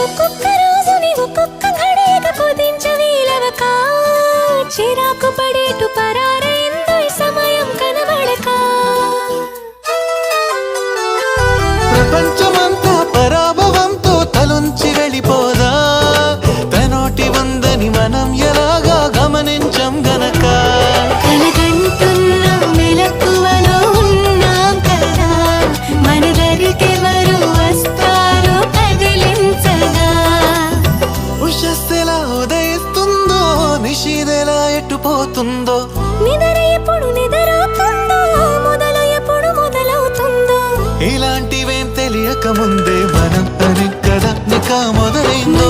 ఒక్కొక్క రోజుని ఒక్కొక్క ఘడియగా కుదించవీలవక చిరాకు పడేటు పరారైందో సమయం కనబడక ప్రపంచమంతా పరాభవంతో తలొంచి వెళ్ళిపోదా తనోటి వందని మనం ఎలాగా గమనించం గనక కలగంటున్నాం మెలకువలో ఉన్నాం కదా మన దరికెవరు వస్తారో కదిలించగా ఉషస్సెలా ఉదయిస్తుందో నిషిదెలా ఎట్టుపోతుందో నిద్ర ఎప్పుడు నిద్రవుతుందో మొదలు ఎప్పుడు మొదలవుతుందో ఇలాంటివేం తెలియక ముందే మనం అని కదా నికా మొదలైందో